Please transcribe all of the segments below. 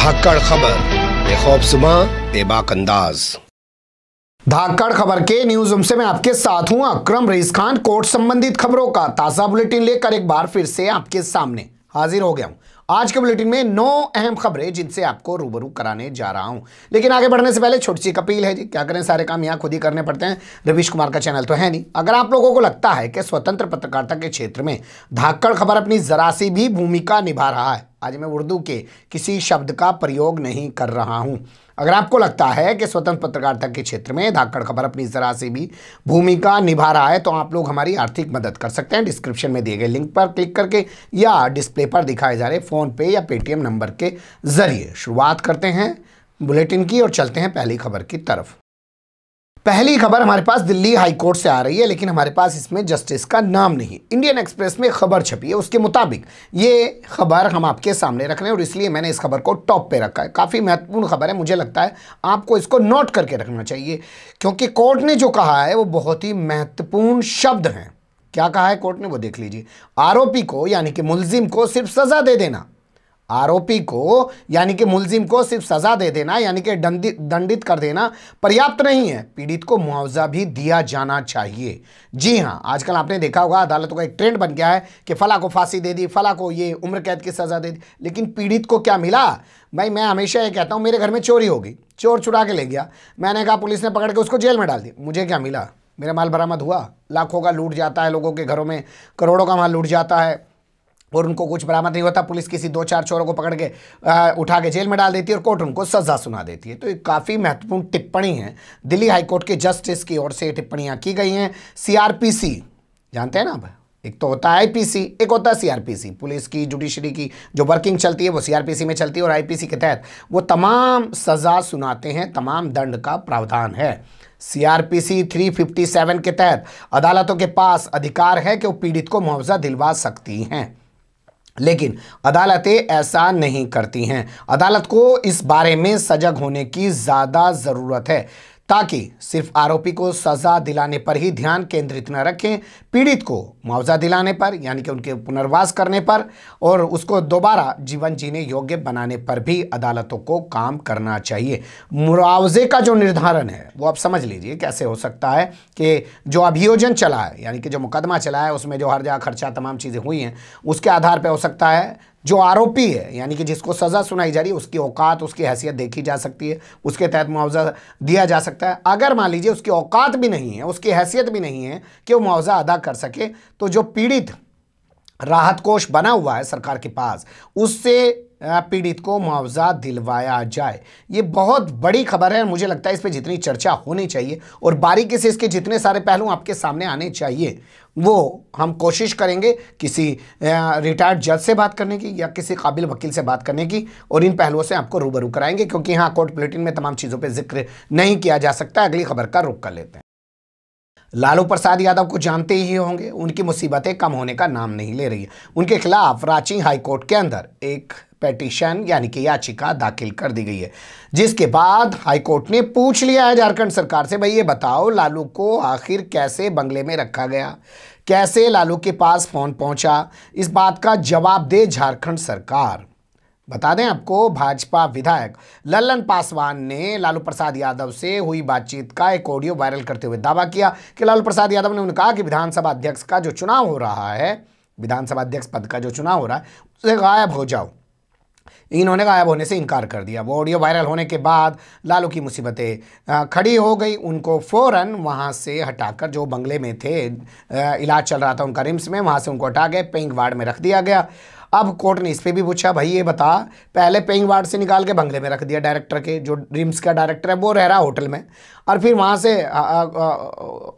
धाकड़ खबर, बेखौफसुमा बेबाक अंदाज। धाकड़ खबर के न्यूज रूम से मैं आपके साथ हूं अकरम रईस खान। कोर्ट संबंधित खबरों का ताजा बुलेटिन लेकर एक बार फिर से आपके सामने हाजिर हो गया हूं। आज के बुलेटिन में 9 अहम खबरें जिनसे आपको रूबरू कराने जा रहा हूं। लेकिन आगे बढ़ने से पहले छोटी सी अपील है जी, क्या करें, सारे काम यहाँ खुद ही करने पड़ते हैं। रवीश कुमार का चैनल तो है नहीं। अगर आप लोगों को लगता है कि स्वतंत्र पत्रकारिता के क्षेत्र में धाकड़ खबर अपनी जरा सी भी भूमिका निभा रहा है, आज मैं उर्दू के किसी शब्द का प्रयोग नहीं कर रहा हूं, अगर आपको लगता है कि स्वतंत्र पत्रकारिता के क्षेत्र में धाकड़ खबर अपनी जरा सी भी भूमिका निभा रहा है, तो आप लोग हमारी आर्थिक मदद कर सकते हैं डिस्क्रिप्शन में दिए गए लिंक पर क्लिक करके या डिस्प्ले पर दिखाए जा रहे फोन पे या पेटीएम नंबर के जरिए। शुरुआत करते हैं बुलेटिन की और चलते हैं पहली खबर की तरफ। पहली खबर हमारे पास दिल्ली हाई कोर्ट से आ रही है, लेकिन हमारे पास इसमें जस्टिस का नाम नहीं। इंडियन एक्सप्रेस में खबर छपी है, उसके मुताबिक ये खबर हम आपके सामने रख रहे हैं और इसलिए मैंने इस खबर को टॉप पे रखा है। काफ़ी महत्वपूर्ण खबर है, मुझे लगता है आपको इसको नोट करके रखना चाहिए, क्योंकि कोर्ट ने जो कहा है वो बहुत ही महत्वपूर्ण शब्द हैं। क्या कहा है कोर्ट ने वो देख लीजिए। आरोपी को यानी कि मुलजिम को सिर्फ सजा दे देना, आरोपी को यानी कि मुलजिम को सिर्फ सजा दे देना यानी कि दंडित कर देना पर्याप्त नहीं है, पीड़ित को मुआवजा भी दिया जाना चाहिए। जी हां, आजकल आपने देखा होगा अदालतों का एक ट्रेंड बन गया है कि फला को फांसी दे दी, फला को ये उम्र कैद की सजा दे दी, लेकिन पीड़ित को क्या मिला? भाई मैं हमेशा ये कहता हूं, मेरे घर में चोरी हो गई, चोर चुरा के ले गया, मैंने कहा पुलिस ने पकड़ के उसको जेल में डाल दिया, मुझे क्या मिला? मेरा माल बरामद हुआ? लाखों का लूट जाता है, लोगों के घरों में करोड़ों का माल लूट जाता है और उनको कुछ बरामद नहीं होता। पुलिस किसी 2-4 चोरों को पकड़ के उठा के जेल में डाल देती है और कोर्ट उनको सजा सुना देती है। तो ये काफ़ी महत्वपूर्ण टिप्पणी है, दिल्ली हाई कोर्ट के जस्टिस की ओर से टिप्पणियां की गई हैं। सीआरपीसी जानते हैं ना, अब एक तो होता है आईपीसी, एक होता है सीआरपीसी। पुलिस की जुडिशरी की जो वर्किंग चलती है वो सीआरपीसी में चलती है और आईपीसी के तहत वो तमाम सजा सुनाते हैं, तमाम दंड का प्रावधान है। सीआरपीसी 357 के तहत अदालतों के पास अधिकार है कि वो पीड़ित को मुआवजा दिलवा सकती हैं, लेकिन अदालतें ऐसा नहीं करती हैं। अदालत को इस बारे में सजग होने की ज़्यादा ज़रूरत है, ताकि सिर्फ आरोपी को सजा दिलाने पर ही ध्यान केंद्रित न रखें, पीड़ित को मुआवजा दिलाने पर यानी कि उनके पुनर्वास करने पर और उसको दोबारा जीवन जीने योग्य बनाने पर भी अदालतों को काम करना चाहिए। मुआवजे का जो निर्धारण है वो आप समझ लीजिए कैसे हो सकता है कि जो अभियोजन चला है यानी कि जो मुकदमा चला है उसमें जो हर जगह खर्चा तमाम चीज़ें हुई हैं उसके आधार पर हो सकता है जो आरोपी है यानी कि जिसको सज़ा सुनाई जा रही है उसकी औकात, उसकी हैसियत देखी जा सकती है, उसके तहत मुआवजा दिया जा सकता है। अगर मान लीजिए उसकी औकात भी नहीं है, उसकी हैसियत भी नहीं है कि वो मुआवजा अदा कर सके, तो जो पीड़ित राहत कोष बना हुआ है सरकार के पास उससे पीड़ित को मुआवजा दिलवाया जाए। ये बहुत बड़ी खबर है, मुझे लगता है इस पे जितनी चर्चा होनी चाहिए और बारीकी से इसके जितने सारे पहलू आपके सामने आने चाहिए वो हम कोशिश करेंगे किसी रिटायर्ड जज से बात करने की या किसी काबिल वकील से बात करने की और इन पहलुओं से आपको रूबरू कराएंगे, क्योंकि यहाँ कोर्ट बुलेटिन में तमाम चीज़ों पर जिक्र नहीं किया जा सकता। अगली खबर का रुख कर लेते हैं। लालू प्रसाद यादव को जानते ही होंगे, उनकी मुसीबतें कम होने का नाम नहीं ले रही है। उनके खिलाफ रांची हाई कोर्ट के अंदर एक पेटिशन यानी कि याचिका दाखिल कर दी गई है, जिसके बाद हाई कोर्ट ने पूछ लिया है झारखंड सरकार से, भाई ये बताओ लालू को आखिर कैसे बंगले में रखा गया, कैसे लालू के पास फोन पहुंचा, इस बात का जवाब दे झारखंड सरकार। बता दें आपको, भाजपा विधायक लल्लन पासवान ने लालू प्रसाद यादव से हुई बातचीत का एक ऑडियो वायरल करते हुए दावा किया कि लालू प्रसाद यादव ने उन्हें कहा कि विधानसभा अध्यक्ष का जो चुनाव हो रहा है, विधानसभा अध्यक्ष पद का जो चुनाव हो रहा है उससे गायब हो जाओ। इन्होंने गायब होने से इनकार कर दिया। वो ऑडियो वायरल होने के बाद लालू की मुसीबतें खड़ी हो गई। उनको फ़ौरन वहाँ से हटाकर, जो बंगले में थे, इलाज चल रहा था उनका रिम्स में, वहाँ से उनको हटा के पेइंग वार्ड में रख दिया गया। अब कोर्ट ने इस पर भी पूछा, भाई ये बता, पहले पेइंग वार्ड से निकाल के बंगले में रख दिया, डायरेक्टर के, जो रिम्स का डायरेक्टर है वो रह रहा होटल में, और फिर वहाँ से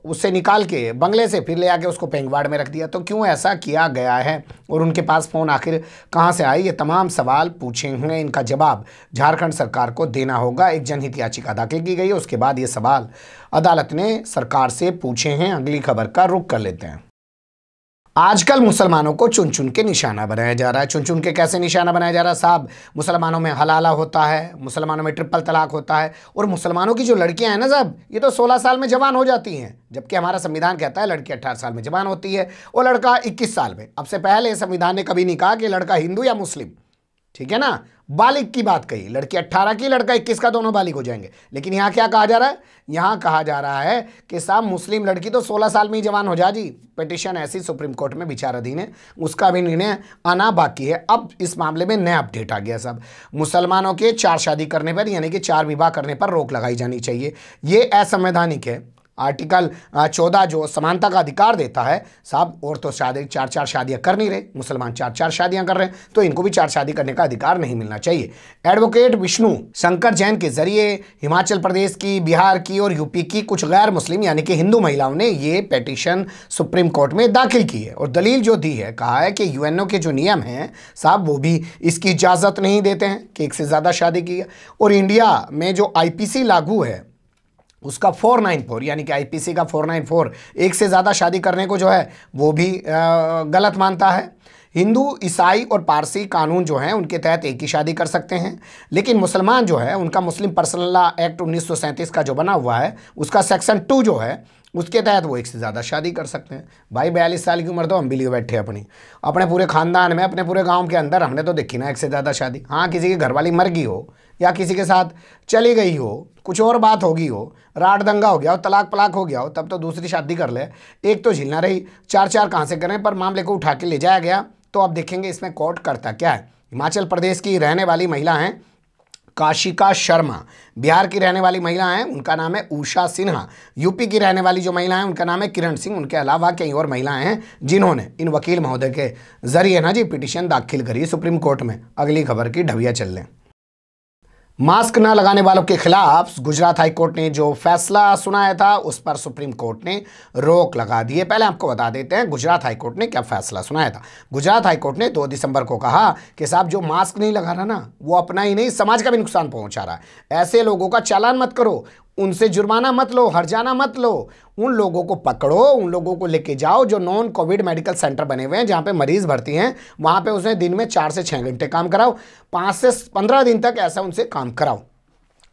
उससे निकाल के बंगले से फिर ले आके उसको पेइंग वार्ड में रख दिया, तो क्यों ऐसा किया गया है और उनके पास फ़ोन आखिर कहाँ से आई? ये तमाम सवाल पूछे हैं, इनका जवाब झारखंड सरकार को देना होगा। एक जनहित याचिका दाखिल की गई है, उसके बाद ये सवाल अदालत ने सरकार से पूछे हैं। अगली खबर का रुख कर लेते हैं। आजकल मुसलमानों को चुन चुन के निशाना बनाया जा रहा है। चुन चुन के कैसे निशाना बनाया जा रहा है साहब? मुसलमानों में हलाला होता है, मुसलमानों में ट्रिपल तलाक होता है, और मुसलमानों की जो लड़कियां हैं ना साहब, ये तो 16 साल में जवान हो जाती हैं, जबकि हमारा संविधान कहता है लड़की 18 साल में जवान होती है और लड़का 21 साल में। अब से पहले संविधान ने कभी नहीं कहा कि लड़का हिंदू या मुस्लिम, ठीक है ना, बालिग की बात कही, लड़की 18 की, लड़का 21 का, दोनों बालिग हो जाएंगे। लेकिन यहाँ क्या कहा जा रहा है? यहाँ कहा जा रहा है कि साहब मुस्लिम लड़की तो 16 साल में ही जवान हो जा जी। पिटीशन ऐसी सुप्रीम कोर्ट में विचाराधीन है, उसका भी निर्णय आना बाकी है। अब इस मामले में नया अपडेट आ गया साहब। मुसलमानों के 4 शादी करने पर यानी कि 4 विवाह करने पर रोक लगाई जानी चाहिए, ये असंवैधानिक है। आर्टिकल 14 जो समानता का अधिकार देता है साहब, और तो शादी 4 शादियां कर नहीं रहे, मुसलमान 4 शादियां कर रहे हैं, तो इनको भी 4 शादी करने का अधिकार नहीं मिलना चाहिए। एडवोकेट विष्णु शंकर जैन के जरिए हिमाचल प्रदेश की, बिहार की और यूपी की कुछ गैर मुस्लिम यानी कि हिंदू महिलाओं ने ये पिटीशन सुप्रीम कोर्ट में दाखिल की है और दलील जो दी है, कहा है कि यूएनओ के जो नियम हैं साहब वो भी इसकी इजाज़त नहीं देते हैं कि एक से ज़्यादा शादी की है। और इंडिया में जो आईपीसी लागू है उसका 494 यानी कि आईपीसी का 494 एक से ज़्यादा शादी करने को जो है वो भी गलत मानता है। हिंदू, ईसाई और पारसी कानून जो हैं उनके तहत एक ही शादी कर सकते हैं, लेकिन मुसलमान जो है उनका मुस्लिम पर्सनल लॉ एक्ट 1937 का जो बना हुआ है उसका सेक्शन 2 जो है उसके तहत वो एक से ज़्यादा शादी कर सकते हैं। भाई 42 साल की उम्र तो हम भी लिए बैठे अपने पूरे ख़ानदान में, अपने पूरे गांव के अंदर हमने तो देखी ना एक से ज़्यादा शादी। हाँ, किसी की घरवाली मर गई हो या किसी के साथ चली गई हो, कुछ और बात होगी हो, राट दंगा हो गया हो, तलाक पलाक हो गया हो, तब तो दूसरी शादी कर ले। एक तो झिलना रही, 4 कहाँ से करें, पर मामले को उठा के ले जाया गया। तो अब देखेंगे इसमें कोर्ट करता क्या है। हिमाचल प्रदेश की रहने वाली महिला हैं काशिका शर्मा, बिहार की रहने वाली महिला हैं उनका नाम है उषा सिन्हा, यूपी की रहने वाली जो महिला हैं उनका नाम है किरण सिंह। उनके अलावा कई और महिलाएं हैं जिन्होंने इन वकील महोदय के जरिए ना जी पिटीशन दाखिल करी सुप्रीम कोर्ट में। अगली खबर की ढविया चल लें। मास्क न लगाने वालों के खिलाफ गुजरात हाई कोर्ट ने जो फैसला सुनाया था उस पर सुप्रीम कोर्ट ने रोक लगा दी है। पहले आपको बता देते हैं गुजरात हाई कोर्ट ने क्या फैसला सुनाया था। गुजरात हाई कोर्ट ने 2 दिसंबर को कहा कि साहब जो मास्क नहीं लगा रहा ना वो अपना ही नहीं समाज का भी नुकसान पहुंचा रहा है। ऐसे लोगों का चालान मत करो, उनसे जुर्माना मत लो, हर्जाना मत लो, उन लोगों को पकड़ो, उन लोगों को लेके जाओ जो नॉन कोविड मेडिकल सेंटर बने हुए हैं जहाँ पे मरीज भर्ती हैं, वहाँ पे उसने दिन में 4 से 6 घंटे काम कराओ, 5 से 15 दिन तक ऐसा उनसे काम कराओ।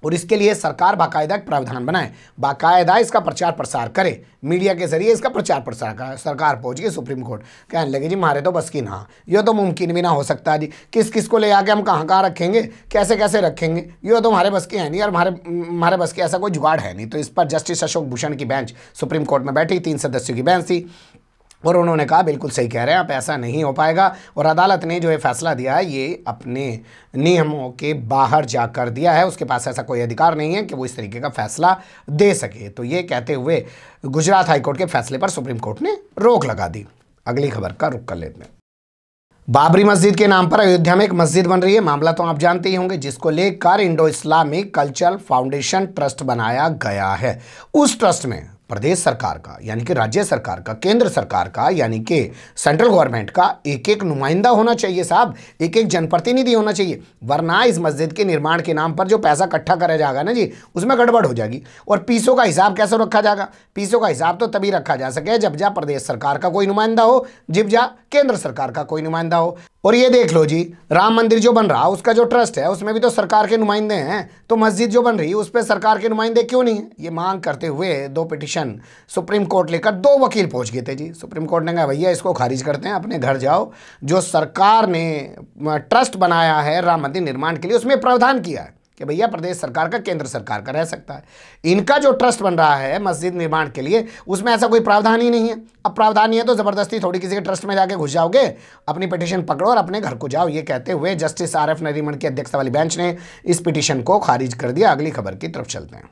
और इसके लिए सरकार बाकायदा प्रावधान बनाए, बाकायदा इसका प्रचार प्रसार करे, मीडिया के जरिए इसका प्रचार प्रसार करे। सरकार पहुंच गई सुप्रीम कोर्ट, कहने लगे जी हमारे तो बस की ना, ये तो मुमकिन भी ना हो सकता जी, किस किस को ले आके हम कहाँ कहाँ रखेंगे, कैसे कैसे रखेंगे, ये तो हमारे बस की है नहीं और हमारे बस की ऐसा कोई जुगाड़ है नहीं। तो इस पर जस्टिस अशोक भूषण की बेंच सुप्रीम कोर्ट में बैठी, 3 सदस्यों की बेंच थी और उन्होंने कहा बिल्कुल सही कह रहे हैं आप, ऐसा नहीं हो पाएगा। और अदालत ने जो ये फैसला दिया है ये अपने नियमों के बाहर जाकर दिया है, उसके पास ऐसा कोई अधिकार नहीं है कि वो इस तरीके का फैसला दे सके। तो ये कहते हुए गुजरात हाईकोर्ट के फैसले पर सुप्रीम कोर्ट ने रोक लगा दी। अगली खबर का रुख कर लेते हैं। बाबरी मस्जिद के नाम पर अयोध्या में एक मस्जिद बन रही है, मामला तो आप जानते ही होंगे, जिसको लेकर Indo Islamic cultural foundation trust बनाया गया है। उस ट्रस्ट में प्रदेश सरकार का यानी कि राज्य सरकार का, केंद्र सरकार का यानी कि सेंट्रल गवर्नमेंट का एक एक नुमाइंदा होना चाहिए साहब, एक एक जनप्रतिनिधि होना चाहिए, वरना इस मस्जिद के निर्माण के नाम पर जो पैसा इकट्ठा करा जाएगा ना जी उसमें गड़बड़ हो जाएगी। और पीसों का हिसाब कैसे रखा जाएगा? पीसों का हिसाब तो तभी रखा जा सके जब जा प्रदेश सरकार का कोई नुमाइंदा हो, जब जा केंद्र सरकार का कोई नुमाइंदा हो। और ये देख लो जी, राम मंदिर जो बन रहा उसका जो ट्रस्ट है उसमें भी तो सरकार के नुमाइंदे हैं, तो मस्जिद जो बन रही है उस पर सरकार के नुमाइंदे क्यों नहीं है? ये मांग करते हुए 2 पिटीशन सुप्रीम कोर्ट लेकर 2 वकील पहुंच गए थे जी। सुप्रीम कोर्ट ने कहा भैया इसको खारिज करते हैं, अपने घर जाओ, जो सरकार ने ट्रस्ट बनाया है राम मंदिर निर्माण के लिए उसमें प्रावधान किया है कि भैया प्रदेश सरकार का, केंद्र सरकार का रह सकता है, इनका जो ट्रस्ट बन रहा है मस्जिद निर्माण के लिए उसमें ऐसा कोई प्रावधान ही नहीं है। अब प्रावधान नहीं है तो ज़बरदस्ती थोड़ी किसी के ट्रस्ट में जाके घुस जाओगे, अपनी पिटीशन पकड़ो और अपने घर को जाओ। ये कहते हुए जस्टिस RF नरीमन की अध्यक्षता वाली बेंच ने इस पिटीशन को खारिज कर दिया। अगली खबर की तरफ चलते हैं।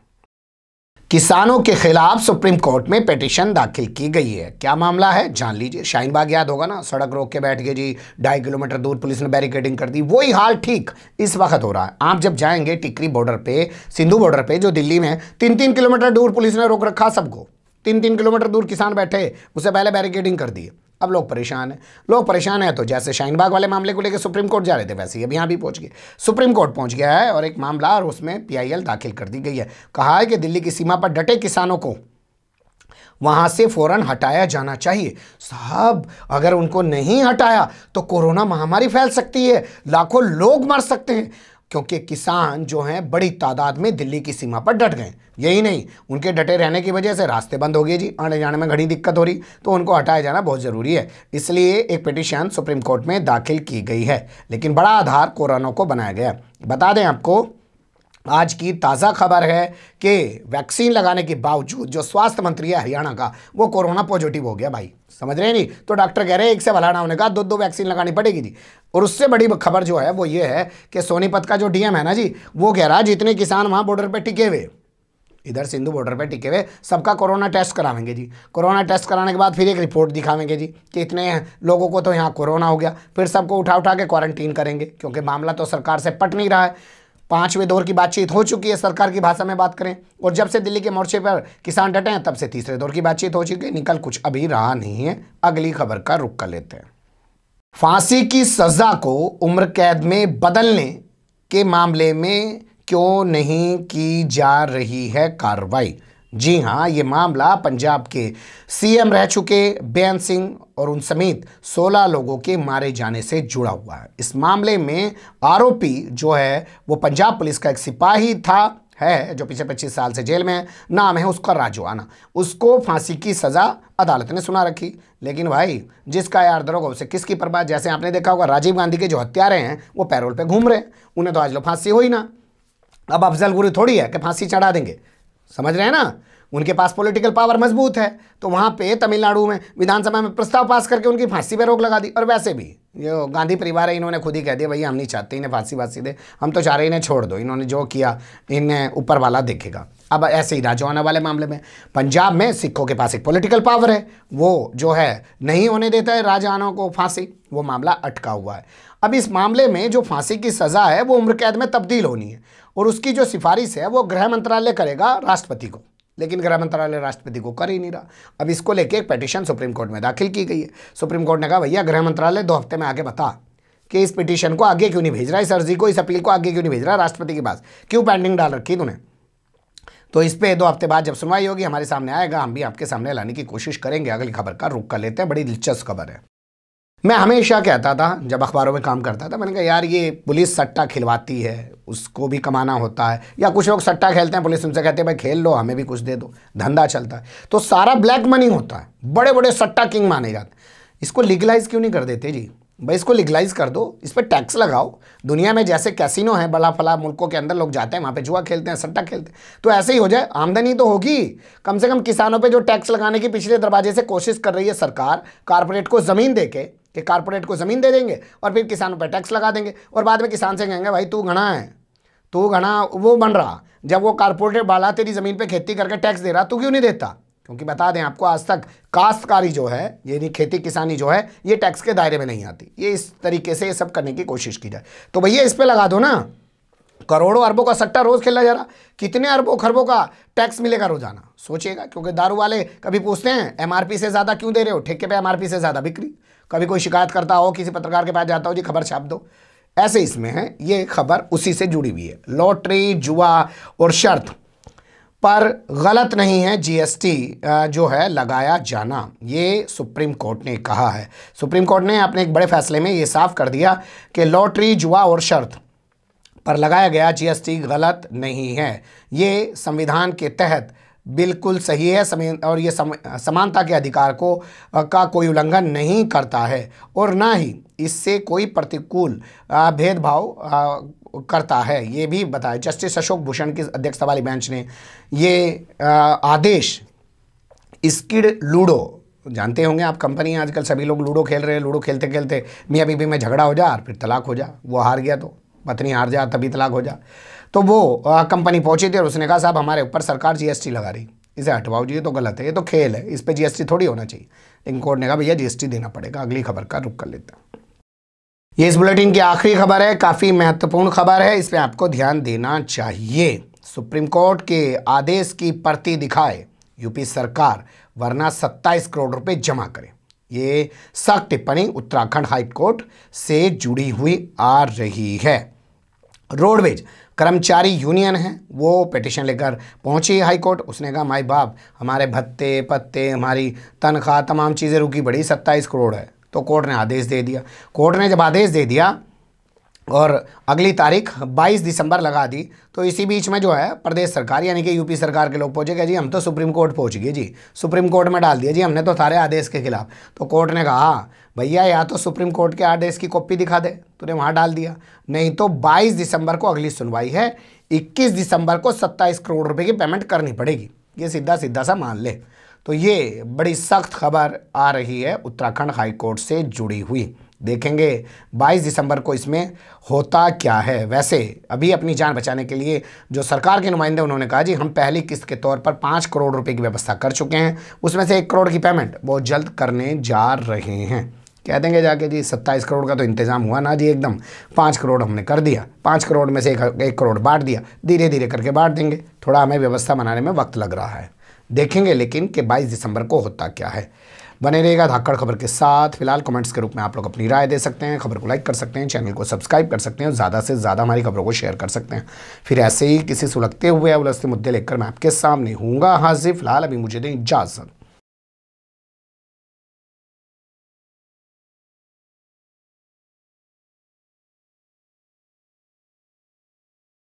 किसानों के खिलाफ सुप्रीम कोर्ट में पिटीशन दाखिल की गई है। क्या मामला है जान लीजिए। शाहीन बाग याद होगा ना, सड़क रोक के बैठ गए जी, 2.5 किलोमीटर दूर पुलिस ने बैरिकेडिंग कर दी। वही हाल ठीक इस वक्त हो रहा है। आप जब जाएंगे टिकरी बॉर्डर पे, सिंधु बॉर्डर पे जो दिल्ली में 3-3 किलोमीटर दूर पुलिस ने रोक रखा सबको, 3-3 किलोमीटर दूर किसान बैठे, उससे पहले बैरिकेडिंग कर दी। अब लोग परेशान हैं। लोग परेशान हैं तो जैसे शाहीन बाग वाले मामले को लेकर सुप्रीम कोर्ट जा रहे थे वैसे ही अब यहाँ भी पहुँच गए। सुप्रीम कोर्ट पहुँच गया है और एक मामला और उसमें PIL दाखिल कर दी गई है। कहा है कि दिल्ली की सीमा पर डटे किसानों को वहाँ से फौरन हटाया जाना चाहिए। साहब अगर उनको नहीं हटाया तो कोरोना महामारी फैल सकती है, लाखों लोग मर सकते हैं। क्योंकि किसान जो हैं बड़ी तादाद में दिल्ली की सीमा पर डट गए। यही नहीं, उनके डटे रहने की वजह से रास्ते बंद हो गए जी, आने जाने में घड़ी दिक्कत हो रही, तो उनको हटाया जाना बहुत ज़रूरी है। इसलिए एक पिटीशन सुप्रीम कोर्ट में दाखिल की गई है, लेकिन बड़ा आधार कोरोना को बनाया गया। बता दें आपको, आज की ताज़ा खबर है कि वैक्सीन लगाने के बावजूद जो स्वास्थ्य मंत्री है हरियाणा का, वो कोरोना पॉजिटिव हो गया भाई। समझ रहे हैं नहीं? तो डॉक्टर कह रहे हैं एक से भला ना होने का, दो वैक्सीन लगानी पड़ेगी जी। और उससे बड़ी खबर जो है वो ये है कि सोनीपत का जो डीएम है ना जी, वो कह रहा है जितने किसान वहाँ बॉर्डर पर टिके हुए, इधर सिंधु बॉर्डर पे टिके हुए, सबका कोरोना टेस्ट करावेंगे जी। कोरोना टेस्ट कराने के बाद फिर एक रिपोर्ट दिखावेंगे जी कि इतने लोगों को तो यहाँ कोरोना हो गया, फिर सबको उठा उठा के क्वारंटीन करेंगे, क्योंकि मामला तो सरकार से पट नहीं रहा है। 5वें दौर की बातचीत हो चुकी है, सरकार की भाषा में बात करें, और जब से दिल्ली के मोर्चे पर किसान डटे हैं तब से 3रे दौर की बातचीत हो चुकी है। निकल कुछ अभी रहा नहीं है। अगली खबर का रुख कर लेते हैं। फांसी की सजा को उम्र कैद में बदलने के मामले में क्यों नहीं की जा रही है कार्रवाई? जी हां, ये मामला पंजाब के सीएम रह चुके बेअंत सिंह और उन समेत 16 लोगों के मारे जाने से जुड़ा हुआ है। इस मामले में आरोपी जो है वो पंजाब पुलिस का एक सिपाही था, है जो पिछले 25 साल से जेल में है। नाम है उसका राजू आना। उसको फांसी की सजा अदालत ने सुना रखी, लेकिन भाई जिसका यार दरोगा उसे किसकी परवाह। जैसे आपने देखा होगा, राजीव गांधी के जो हत्यारे हैं वो पैरोल पे घूम रहे हैं, उन्हें तो आज लो फांसी हुई ना। अब अफजल गुरु थोड़ी है कि फांसी चढ़ा देंगे, समझ रहे हैं ना? उनके पास पॉलिटिकल पावर मजबूत है, तो वहाँ पे तमिलनाडु में विधानसभा में प्रस्ताव पास करके उनकी फांसी पे रोक लगा दी। और वैसे भी जो गांधी परिवार है, इन्होंने खुद ही कह दिया भैया हम नहीं चाहते इन्हें फांसी दे, हम तो चाह रहे इन्हें छोड़ दो, इन्होंने जो किया इन्हें ऊपर वाला देखेगा। अब ऐसे ही राजौआना वाले मामले में पंजाब में सिखों के पास एक पॉलिटिकल पावर है, वो जो है नहीं होने देता है राजौआना को फांसी, वो मामला अटका हुआ है। अब इस मामले में जो फांसी की सज़ा है वो उम्र कैद में तब्दील होनी है, और उसकी जो सिफारिश है वो गृह मंत्रालय करेगा राष्ट्रपति को, लेकिन गृह मंत्रालय राष्ट्रपति को कर ही नहीं रहा। अब इसको लेके एक पिटीशन सुप्रीम कोर्ट में दाखिल की गई है। सुप्रीम कोर्ट ने कहा भैया गृह मंत्रालय 2 हफ्ते में आके बता कि इस पिटीशन को आगे क्यों नहीं भेज रहा, इस अर्जी को, इस अपील को आगे क्यों नहीं भेज रहा राष्ट्रपति के पास, क्यों पेंडिंग डाल रखी तूने। तो इस पे 2 हफ्ते बाद जब सुनवाई होगी हमारे सामने आएगा, हम भी आपके सामने लाने की कोशिश करेंगे। अगली खबर का रुख कर लेते हैं, बड़ी दिलचस्प खबर है। मैं हमेशा कहता था जब अखबारों में काम करता था, मैंने कहा यार ये पुलिस सट्टा खिलवाती है, उसको भी कमाना होता है, या कुछ लोग सट्टा खेलते हैं, पुलिस उनसे कहते हैं भाई खेल लो, हमें भी कुछ दे दो, धंधा चलता है, तो सारा ब्लैक मनी होता है, बड़े बड़े सट्टा किंग माने जाते हैं। इसको लीगलाइज क्यों नहीं कर देते जी? भाई इसको लीगलाइज कर दो, इस पर टैक्स लगाओ। दुनिया में जैसे कैसीनो है, बड़ा फला मुल्कों के अंदर लोग जाते हैं, वहाँ पे जुआ खेलते हैं, सट्टा खेलते हैं, तो ऐसे ही हो जाए, आमदनी तो होगी। कम से कम किसानों पे जो टैक्स लगाने की पिछले दरवाजे से कोशिश कर रही है सरकार, कारपोरेट को ज़मीन दे के, कि कारपोरेट को ज़मीन दे देंगे और फिर किसानों पर टैक्स लगा देंगे, और बाद में किसान से कहेंगे भाई तू घना है, तू घना वो बन रहा, जब वो कारपोरेट वाला तेरी ज़मीन पे खेती करके टैक्स दे रहा, तू क्यों नहीं देता? क्योंकि बता दें आपको, आज तक काश्तकारी जो है, यानी खेती किसानी जो है, ये टैक्स के दायरे में नहीं आती। ये इस तरीके से ये सब करने की कोशिश की जाए, तो भैया इस पर लगा दो ना। करोड़ों अरबों का सट्टा रोज़ खेला जा रहा, कितने अरबों खरबों का टैक्स मिलेगा रोजाना, सोचिएगा। क्योंकि दारू वाले कभी पूछते हैं एमआरपी से ज़्यादा क्यों दे रहे हो, ठेके पे एमआरपी से ज़्यादा बिक्री। कभी कोई शिकायत करता हो, किसी पत्रकार के पास जाता हो, जी खबर छाप दो, ऐसे इसमें है। ये खबर उसी से जुड़ी हुई है। लॉटरी, जुआ और शर्त पर गलत नहीं है जीएसटी जो है लगाया जाना, ये सुप्रीम कोर्ट ने कहा है। सुप्रीम कोर्ट ने अपने एक बड़े फैसले में ये साफ कर दिया कि लॉटरी, जुआ और शर्त पर लगाया गया जीएसटी गलत नहीं है, ये संविधान के तहत बिल्कुल सही है, और ये समानता के अधिकार को का कोई उल्लंघन नहीं करता है, और ना ही इससे कोई प्रतिकूल भेदभाव करता है, ये भी बताया। जस्टिस अशोक भूषण की अध्यक्षता वाली बेंच ने ये आदेश स्किड लूडो, जानते होंगे आप, कंपनी आजकल सभी लोग लूडो खेल रहे हैं, लूडो खेलते खेलते मियाँ बीवी में झगड़ा हो जा और फिर तलाक हो जा, वो हार गया तो पत्नी हार जा तभी तलाक हो जा, तो वो कंपनी पहुंची थी और उसने कहा साहब हमारे ऊपर सरकार जीएसटी लगा रही, इसे हटवाओ जी, ये तो गलत है, ये तो खेल है, इस पर जीएसटी थोड़ी होना चाहिए। लेकिन कोर्ट ने कहा भैया जीएसटी देना पड़ेगा। अगली खबर का रुख कर लेते हैं। ये इस बुलेटिन की आखिरी खबर है, काफ़ी महत्वपूर्ण खबर है, इस पर आपको ध्यान देना चाहिए। सुप्रीम कोर्ट के आदेश की प्रति दिखाए यूपी सरकार, वरना 27 करोड़ रुपए जमा करे। ये सख्त टिप्पणी उत्तराखंड हाई कोर्ट से जुड़ी हुई आ रही है। रोडवेज कर्मचारी यूनियन है, वो पिटीशन लेकर पहुंची हाई कोर्ट। उसने कहा माई बाप, हमारे भत्ते पत्ते, हमारी तनख्वाह, तमाम चीज़ें रुकी पड़ी, 27 करोड़ है। तो कोर्ट ने आदेश दे दिया। कोर्ट ने जब आदेश दे दिया और अगली तारीख 22 दिसंबर लगा दी। तो इसी बीच में जो है प्रदेश सरकार यानी कि यूपी सरकार के लोग पहुंचे गए जी हम तो सुप्रीम कोर्ट पहुंच गए जी, सुप्रीम कोर्ट में डाल दिया जी हमने तो सारे आदेश के खिलाफ। तो कोर्ट ने कहा भैया या तो सुप्रीम कोर्ट के आदेश की कॉपी दिखा दे, तूने वहाँ डाल दिया, नहीं तो 22 दिसंबर को अगली सुनवाई है, 21 दिसंबर को 27 करोड़ रुपये की पेमेंट करनी पड़ेगी। ये सीधा सीधा सा मान ले। तो ये बड़ी सख्त खबर आ रही है उत्तराखंड हाई कोर्ट से जुड़ी हुई। देखेंगे 22 दिसंबर को इसमें होता क्या है। वैसे अभी अपनी जान बचाने के लिए जो सरकार के नुमाइंदे उन्होंने कहा जी हम पहली किस्त के तौर पर 5 करोड़ रुपए की व्यवस्था कर चुके हैं, उसमें से 1 करोड़ की पेमेंट बहुत जल्द करने जा रहे हैं। कह देंगे जाके जी 27 करोड़ का तो इंतजाम हुआ ना जी, एकदम 5 करोड़ हमने कर दिया, 5 करोड़ में से 1 करोड़ बांट दिया, धीरे धीरे करके बांट देंगे, थोड़ा हमें व्यवस्था बनाने में वक्त लग रहा है। देखेंगे लेकिन कि 22 दिसंबर को होता क्या है। बने रहेगा धाकड़ खबर के साथ। फिलहाल कमेंट्स के रूप में आप लोग अपनी राय दे सकते हैं, खबर को लाइक कर सकते हैं, चैनल को सब्सक्राइब कर सकते हैं और ज़्यादा से ज़्यादा हमारी खबरों को शेयर कर सकते हैं। फिर ऐसे ही किसी सुलगते हुए या उलझते मुद्दे लेकर मैं आपके सामने हूँगा हाजिर। फिलहाल अभी मुझे दें इजाज़त।